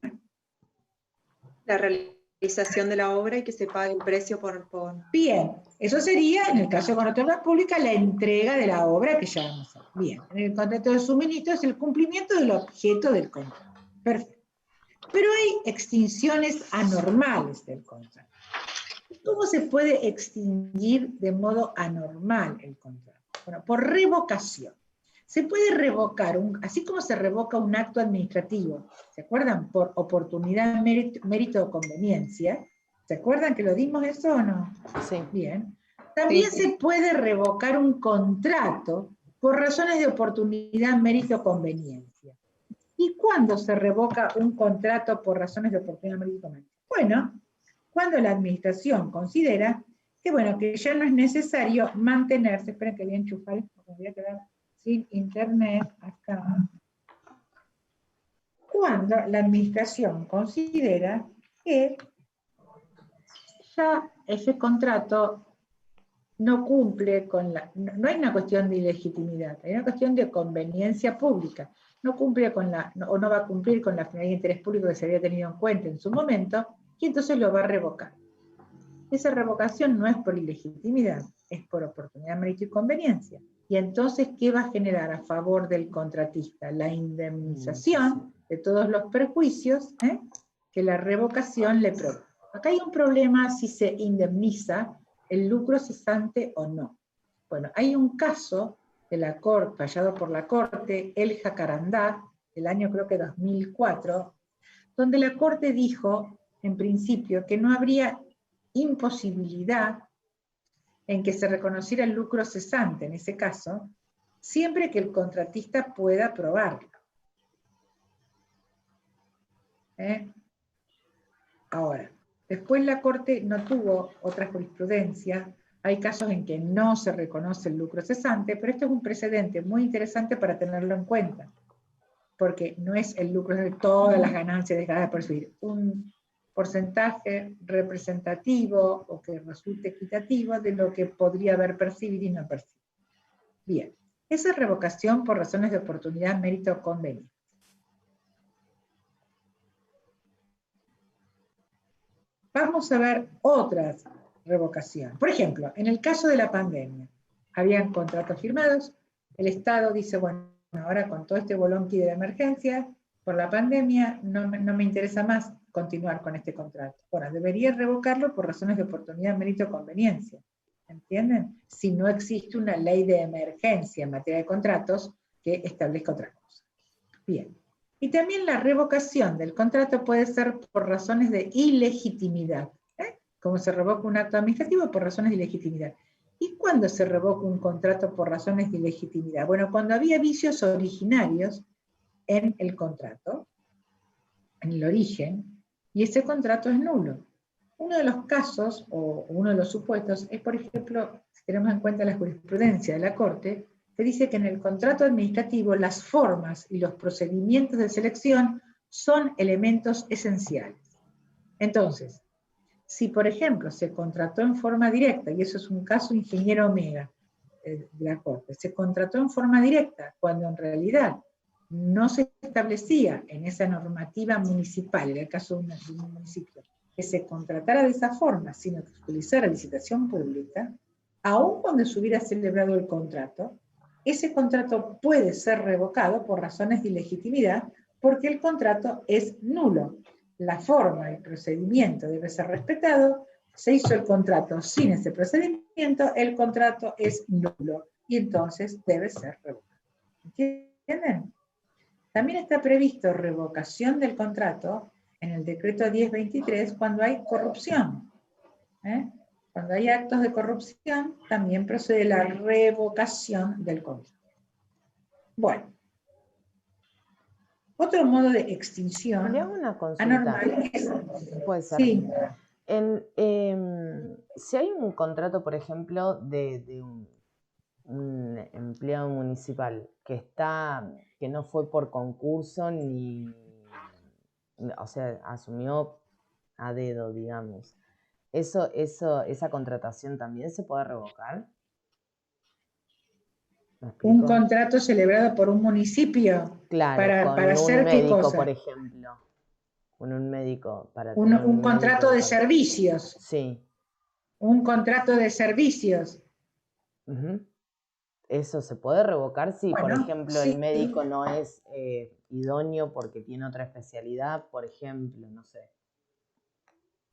La realización de la obra y que se pague el precio por... Bien, eso sería, en el caso de contrato de obra pública, la entrega de la obra que ya vamos a ver. Bien, en el contrato de suministro es el cumplimiento del objeto del contrato. Perfecto. Pero hay extinciones anormales del contrato. ¿Cómo se puede extinguir de modo anormal el contrato? Bueno, por revocación. Se puede revocar, así como se revoca un acto administrativo, ¿se acuerdan? Por oportunidad, mérito o conveniencia. ¿Se acuerdan que lo dimos eso o no? Sí. Bien. También Sí. se puede revocar un contrato por razones de oportunidad, mérito o conveniencia. ¿Y cuándo se revoca un contrato por razones de oportunidad, mérito o conveniencia? Bueno, cuando la administración considera que, bueno, que ya no es necesario mantenerse, esperen que voy a enchufar esto, porque me voy a quedar sin internet acá. Cuando la administración considera que ya ese contrato no cumple con la... No hay una cuestión de ilegitimidad, hay una cuestión de conveniencia pública. No cumple con la... o no va a cumplir con la finalidad de interés público que se había tenido en cuenta en su momento, y entonces lo va a revocar. Esa revocación no es por ilegitimidad, es por oportunidad, mérito y conveniencia. Y entonces, ¿qué va a generar a favor del contratista? La indemnización de todos los perjuicios que la revocación le provoca. Acá hay un problema si se indemniza el lucro cesante o no. Bueno, hay un caso de la Corte, fallado por la Corte, el Jacarandá, del año creo que 2004, donde la Corte dijo, en principio, que no habría imposibilidad en que se reconociera el lucro cesante, en ese caso, siempre que el contratista pueda probarlo. Ahora, después la Corte no tuvo otra jurisprudencia, hay casos en que no se reconoce el lucro cesante, pero esto es un precedente muy interesante para tenerlo en cuenta, porque no es el lucro de todas las ganancias dejadas de percibir, un porcentaje representativo o que resulte equitativo de lo que podría haber percibido y no percibido. Bien, esa es revocación por razones de oportunidad, mérito o conveniencia. Vamos a ver otras revocaciones. Por ejemplo, en el caso de la pandemia, habían contratos firmados, el Estado dice, bueno, ahora con todo este bolonqui de la emergencia, por la pandemia, no me interesa más continuar con este contrato. Bueno, debería revocarlo por razones de oportunidad, mérito o conveniencia. ¿Entienden? Si no existe una ley de emergencia en materia de contratos que establezca otra cosa. Bien. Y también la revocación del contrato puede ser por razones de ilegitimidad, como se revoca un acto administrativo por razones de ilegitimidad. ¿Y cuándo se revoca un contrato por razones de ilegitimidad? Bueno, cuando había vicios originarios en el contrato, en el origen, y ese contrato es nulo. Uno de los casos, o uno de los supuestos, es, por ejemplo, si tenemos en cuenta la jurisprudencia de la Corte, que dice que en el contrato administrativo las formas y los procedimientos de selección son elementos esenciales. Entonces, si por ejemplo se contrató en forma directa, y eso es un caso ingeniero Omega de la Corte, se contrató en forma directa cuando en realidad no se establecía en esa normativa municipal, en el caso de un municipio, que se contratara de esa forma, sino que utilizara licitación pública, aun cuando se hubiera celebrado el contrato, ese contrato puede ser revocado por razones de ilegitimidad, porque el contrato es nulo. La forma, el procedimiento debe ser respetado, se hizo el contrato sin ese procedimiento, el contrato es nulo, y entonces debe ser revocado. ¿Entienden? También está previsto revocación del contrato en el decreto 1023 cuando hay corrupción. Cuando hay actos de corrupción, también procede la revocación del contrato. Bueno. Otro modo de extinción Le hago una consulta. anormal es... Puede ser. Sí. Si hay un contrato, por ejemplo, de un empleado municipal que no fue por concurso o sea, asumió a dedo, digamos. ¿Esa contratación también se puede revocar? Un contrato celebrado por un municipio. Claro, para hacer un médico, qué cosa. por ejemplo. Con un médico. Un contrato de servicios. Sí. Un contrato de servicios. ¿Eso se puede revocar si, por ejemplo, sí. el médico no es idóneo porque tiene otra especialidad, por ejemplo, no sé?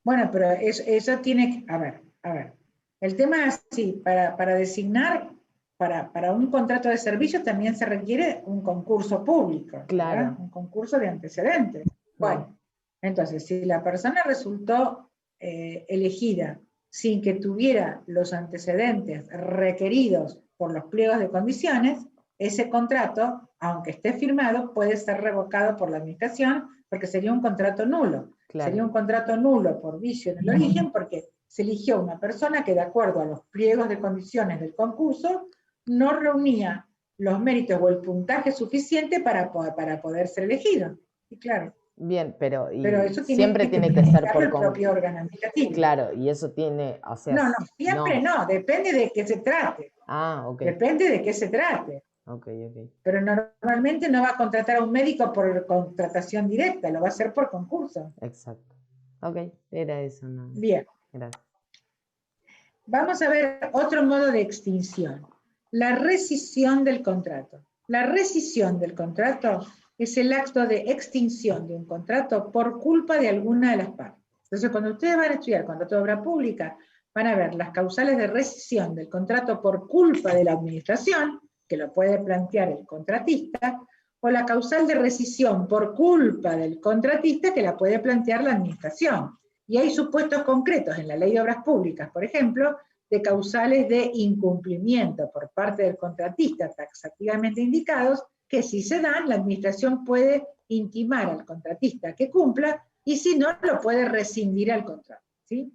Bueno, pero eso tiene que... A ver. El tema es, sí, para designar para un contrato de servicio también se requiere un concurso público, Claro. ¿verdad? Un concurso de antecedentes. Bueno, entonces, si la persona resultó elegida sin que tuviera los antecedentes requeridos por los pliegos de condiciones, ese contrato, aunque esté firmado, puede ser revocado por la administración porque sería un contrato nulo. Claro. Sería un contrato nulo por vicio en el origen porque se eligió una persona que de acuerdo a los pliegos de condiciones del concurso no reunía los méritos o el puntaje suficiente para poder ser elegido. Y claro. Bien, pero, Eso siempre tiene que ser por el propio órgano administrativo. Claro, y eso tiene, o sea, No, siempre no, depende de qué se trate. Ok. Depende de qué se trate. Ok. Pero normalmente no va a contratar a un médico por contratación directa, lo va a hacer por concurso. Exacto. Ok, era eso, ¿no? Bien. Gracias. Vamos a ver otro modo de extinción. La rescisión del contrato. La rescisión del contrato es el acto de extinción de un contrato por culpa de alguna de las partes. Entonces, cuando ustedes van a estudiar contrato de obra pública, van a ver las causales de rescisión del contrato por culpa de la administración, que lo puede plantear el contratista, o la causal de rescisión por culpa del contratista, que la puede plantear la administración. Y hay supuestos concretos en la Ley de Obras Públicas, por ejemplo, de causales de incumplimiento por parte del contratista taxativamente indicados, que si se dan, la administración puede intimar al contratista que cumpla, y si no, lo puede rescindir al contrato, ¿sí?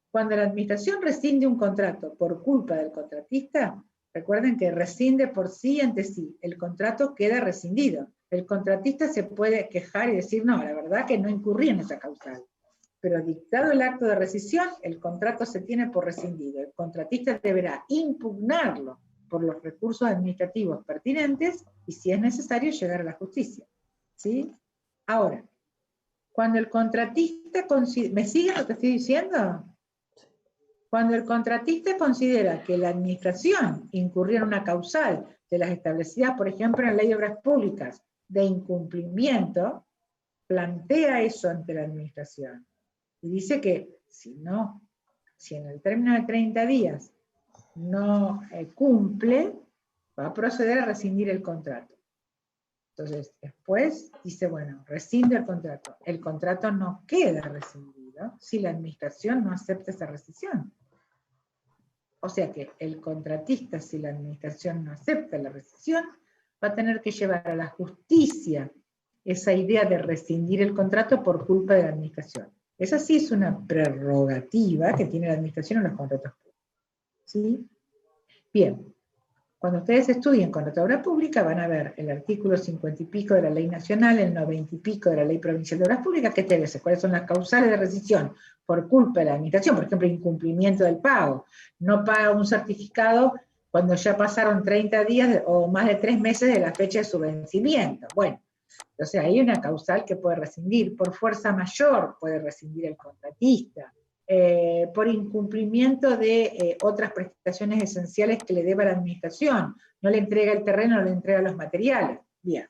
Cuando la administración rescinde un contrato por culpa del contratista, recuerden que rescinde por sí y ante sí, el contrato queda rescindido. El contratista se puede quejar y decir, no, la verdad que no incurrí en esa causal. Pero dictado el acto de rescisión, el contrato se tiene por rescindido. El contratista deberá impugnarlo por los recursos administrativos pertinentes y, si es necesario, llegar a la justicia. ¿Sí? Ahora, cuando el contratista considera... ¿Me siguen lo que estoy diciendo? Cuando el contratista considera que la administración incurrió en una causal de las establecidas, por ejemplo, en la Ley de Obras Públicas, de incumplimiento, plantea eso ante la administración. Y dice que si en el término de 30 días no cumple, va a proceder a rescindir el contrato. Entonces, después dice, bueno, rescinde el contrato. El contrato no queda rescindido si la administración no acepta esa rescisión. O sea que el contratista, si la administración no acepta la rescisión, va a tener que llevar a la justicia esa idea de rescindir el contrato por culpa de la administración. Esa sí es una prerrogativa que tiene la administración en los contratos públicos. ¿Sí? Bien, cuando ustedes estudien contrato de obra pública van a ver el artículo 50 y pico de la Ley Nacional, el 90 y pico de la Ley Provincial de Obras Públicas, que te dice cuáles son las causales de rescisión por culpa de la administración, por ejemplo, incumplimiento del pago. No paga un certificado cuando ya pasaron 30 días o más de 3 meses de la fecha de su vencimiento. Bueno, entonces hay una causal que puede rescindir, por fuerza mayor puede rescindir el contratista, por incumplimiento de otras prestaciones esenciales que le deba la administración, no le entrega el terreno, no le entrega los materiales. Bien.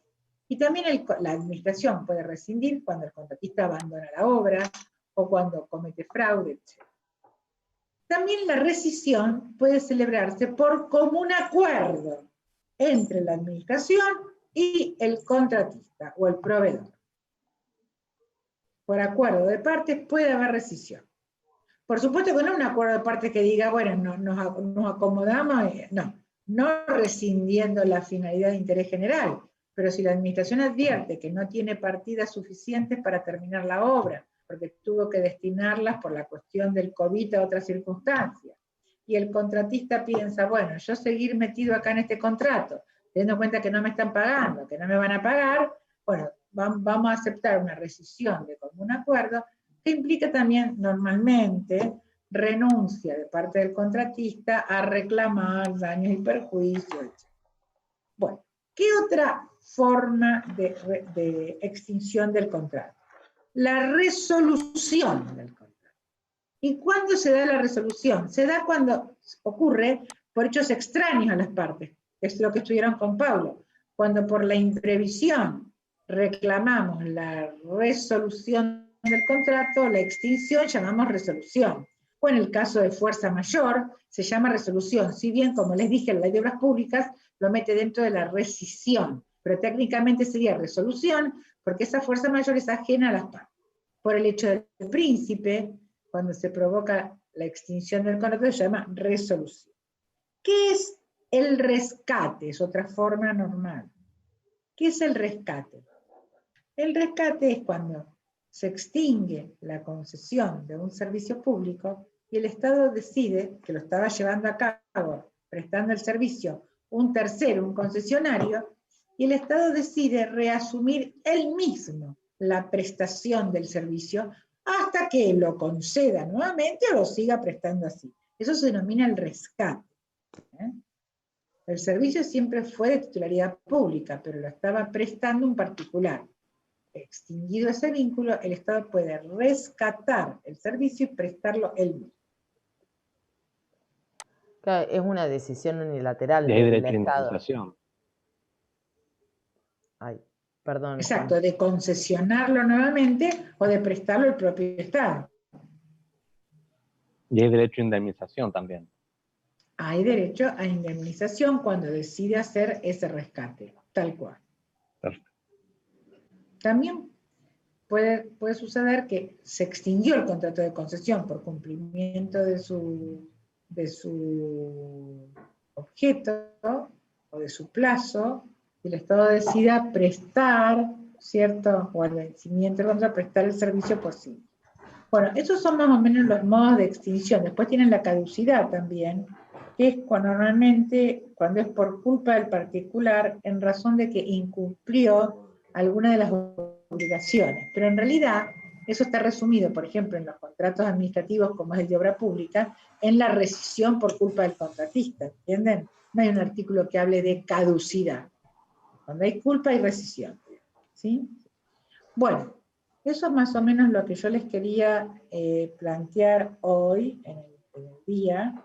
Y también la administración puede rescindir cuando el contratista abandona la obra o cuando comete fraude, etc. También la rescisión puede celebrarse por común acuerdo entre la administración y el contratista o el proveedor. Por acuerdo de partes puede haber rescisión. Por supuesto que no un acuerdo de partes que diga, bueno, nos acomodamos, no rescindiendo la finalidad de interés general, pero si la administración advierte que no tiene partidas suficientes para terminar la obra, porque tuvo que destinarlas por la cuestión del COVID a otras circunstancias, y el contratista piensa, bueno, yo seguir metido acá en este contrato, teniendo en cuenta que no me están pagando, que no me van a pagar, bueno, vamos a aceptar una rescisión de común acuerdo, que implica también normalmente renuncia de parte del contratista a reclamar daños y perjuicios, etc. Bueno, ¿qué otra forma de extinción del contrato? La resolución del contrato. ¿Y cuándo se da la resolución? Se da cuando ocurre por hechos extraños a las partes. Es lo que estudiaron con Pablo. Cuando por la imprevisión reclamamos la resolución del contrato, la extinción llamamos resolución. o en el caso de fuerza mayor, se llama resolución, si bien, como les dije, la Ley de Obras Públicas lo mete dentro de la rescisión, pero técnicamente sería resolución, porque esa fuerza mayor es ajena a las partes. Por el hecho del príncipe, cuando se provoca la extinción del contrato, se llama resolución. ¿Qué es el rescate? Es otra forma normal. ¿Qué es el rescate? El rescate es cuando se extingue la concesión de un servicio público y el Estado decide que lo estaba llevando a cabo, prestando el servicio, un tercero, un concesionario, y el Estado decide reasumir él mismo la prestación del servicio hasta que lo conceda nuevamente o lo siga prestando así. Eso se denomina el rescate. El servicio siempre fue de titularidad pública, pero lo estaba prestando un particular. Extinguido ese vínculo, el Estado puede rescatar el servicio y prestarlo él mismo. Claro, es una decisión unilateral Y hay del derecho a Estado. indemnización. Ay, perdón. Exacto, de concesionarlo nuevamente o de prestarlo al propio Estado. Y hay derecho a indemnización también. Hay derecho a indemnización cuando decide hacer ese rescate, tal cual. Perfecto. También puede suceder que se extinguió el contrato de concesión por cumplimiento de su objeto o de su plazo, y el Estado decida prestar, ¿cierto? O al vencimiento del contrato, prestar el servicio por sí. Bueno, esos son más o menos los modos de extinción. Después tienen la caducidad también, que es normalmente cuando es por culpa del particular en razón de que incumplió alguna de las obligaciones. Pero en realidad, eso está resumido, por ejemplo, en los contratos administrativos, como es el de obra pública, en la rescisión por culpa del contratista, ¿entienden? No hay un artículo que hable de caducidad. Cuando hay culpa hay rescisión, ¿sí? Bueno, eso es más o menos lo que yo les quería plantear hoy, en el día.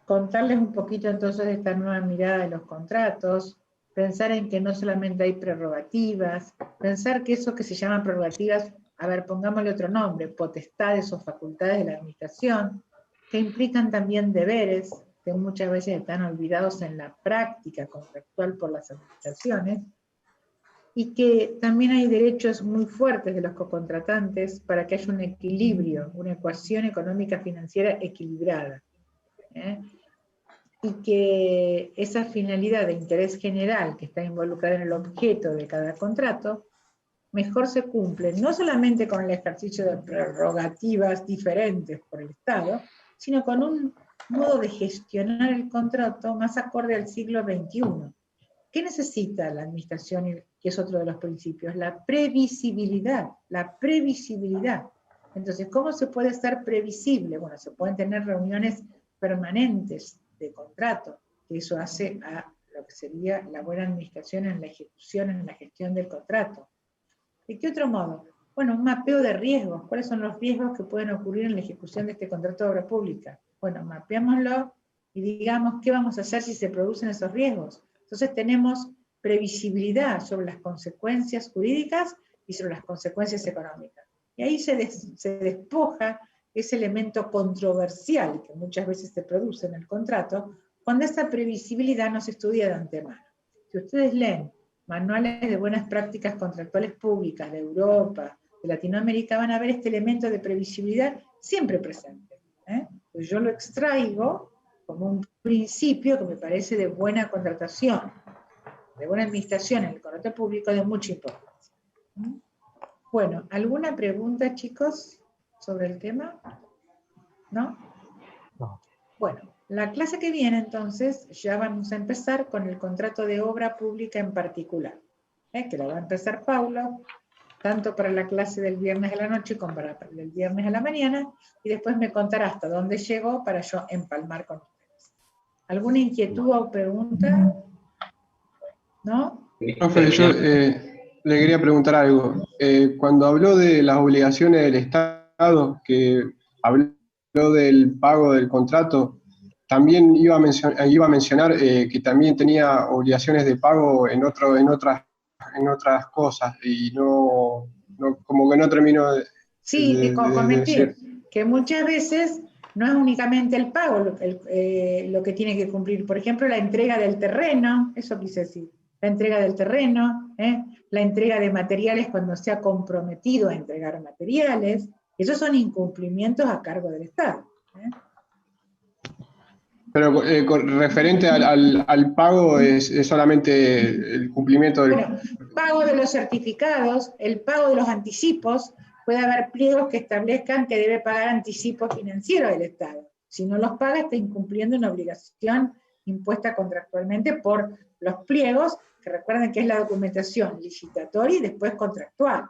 Contarles un poquito entonces de esta nueva mirada de los contratos, pensar en que no solamente hay prerrogativas, pensar que eso que se llaman prerrogativas, a ver, pongámosle otro nombre, potestades o facultades de la administración, que implican también deberes, que muchas veces están olvidados en la práctica contractual por las administraciones, y que también hay derechos muy fuertes de los cocontratantes para que haya un equilibrio, una ecuación económica financiera equilibrada. Y que esa finalidad de interés general que está involucrada en el objeto de cada contrato, mejor se cumple no solamente con el ejercicio de prerrogativas diferentes por el Estado, sino con un modo de gestionar el contrato más acorde al siglo XXI. ¿Qué necesita la administración, que es otro de los principios? La previsibilidad, la previsibilidad. Entonces, ¿cómo se puede ser previsible? Bueno, se pueden tener reuniones permanentes de contrato, que eso hace a lo que sería la buena administración en la ejecución, en la gestión del contrato. ¿De qué otro modo? Bueno, un mapeo de riesgos. ¿Cuáles son los riesgos que pueden ocurrir en la ejecución de este contrato de obra pública? Bueno, mapeámoslo y digamos qué vamos a hacer si se producen esos riesgos. Entonces tenemos previsibilidad sobre las consecuencias jurídicas y sobre las consecuencias económicas. Y ahí se despoja ese elemento controversial que muchas veces se produce en el contrato, cuando esa previsibilidad no se estudia de antemano. Si ustedes leen manuales de buenas prácticas contractuales públicas de Europa, de Latinoamérica, van a ver este elemento de previsibilidad siempre presente. Pues yo lo extraigo como un principio que me parece de buena contratación, de buena administración en el contrato público, de mucha importancia. Bueno, ¿alguna pregunta, chicos, sobre el tema? ¿No? No. Bueno, la clase que viene, entonces, ya vamos a empezar con el contrato de obra pública en particular, que lo va a empezar Paulo, tanto para la clase del viernes a la noche como para el viernes a la mañana, y después me contará hasta dónde llegó para yo empalmar con ustedes. ¿Alguna inquietud o pregunta? ¿No? Profe, yo le quería preguntar algo. Cuando habló de las obligaciones del Estado, que habló del pago del contrato, también iba a mencionar que también tenía obligaciones de pago en otras cosas, y no como que no terminó de Sí, comenté decir. que muchas veces no es únicamente el pago lo que tiene que cumplir. Por ejemplo, la entrega del terreno, eso quise decir, la entrega del terreno, la entrega de materiales cuando se ha comprometido a entregar materiales, esos son incumplimientos a cargo del Estado. Pero referente al pago es solamente el cumplimiento del... Bueno, pago de los certificados, el pago de los anticipos, puede haber pliegos que establezcan que debe pagar anticipos financieros del Estado. Si no los paga, está incumpliendo una obligación impuesta contractualmente por los pliegos, que recuerden que es la documentación licitatoria y después contractual.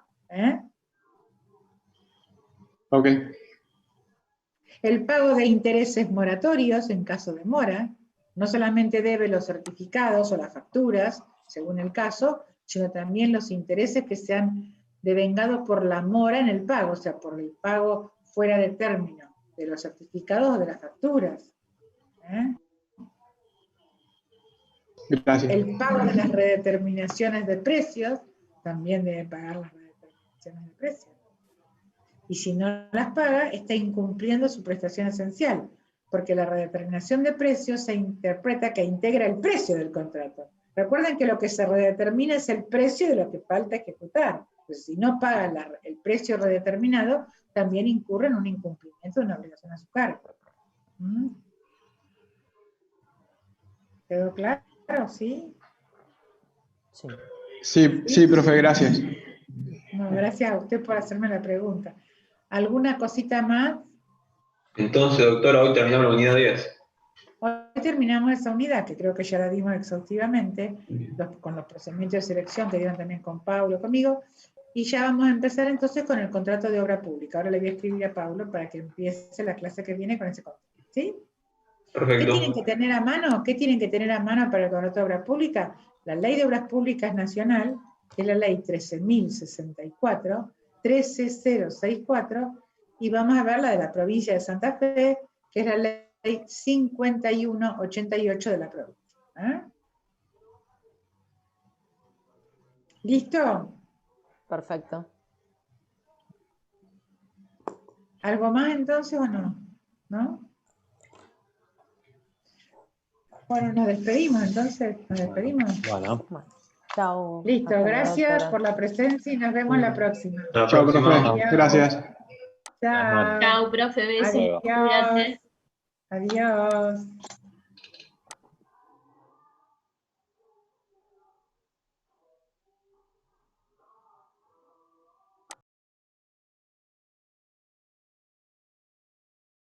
Ok. El pago de intereses moratorios en caso de mora, no solamente debe los certificados o las facturas, según el caso, sino también los intereses que sean devengados por la mora en el pago, o sea, por el pago fuera de término de los certificados o de las facturas. Gracias. El pago de las redeterminaciones de precios, también debe pagar las redeterminaciones de precios. Y si no las paga, está incumpliendo su prestación esencial, porque la redeterminación de precios se interpreta que integra el precio del contrato. Recuerden que lo que se redetermina es el precio de lo que falta ejecutar. Entonces, si no paga el precio redeterminado, también incurre en un incumplimiento de una obligación a su cargo. ¿Quedó claro? ¿Sí? Sí, profe, gracias. No, gracias a usted por hacerme la pregunta. ¿Alguna cosita más? Entonces, doctora, hoy terminamos la unidad 10. Hoy terminamos esa unidad, que creo que ya la dimos exhaustivamente, con los procedimientos de selección que dieron también con Paulo, conmigo, y ya vamos a empezar entonces con el contrato de obra pública. Ahora le voy a escribir a Paulo para que empiece la clase que viene con ese contrato. ¿Sí? Perfecto. ¿Qué tienen que tener a mano? ¿Qué tienen que tener a mano para el contrato de obra pública? La Ley de Obras Públicas Nacional, que es la Ley 13.064, 13064, y vamos a ver la de la provincia de Santa Fe, que es la Ley 5188 de la provincia. ¿Listo? Perfecto. ¿Algo más entonces o no? ¿No? Bueno, nos despedimos entonces. Nos despedimos. Bueno. Chao. Listo, Hasta luego, gracias doctora. por la presencia y nos vemos la próxima. Hasta la Chao, próxima. profe. Gracias. Chao. Chao, profe, besos. Adiós. Cuídate. Adiós.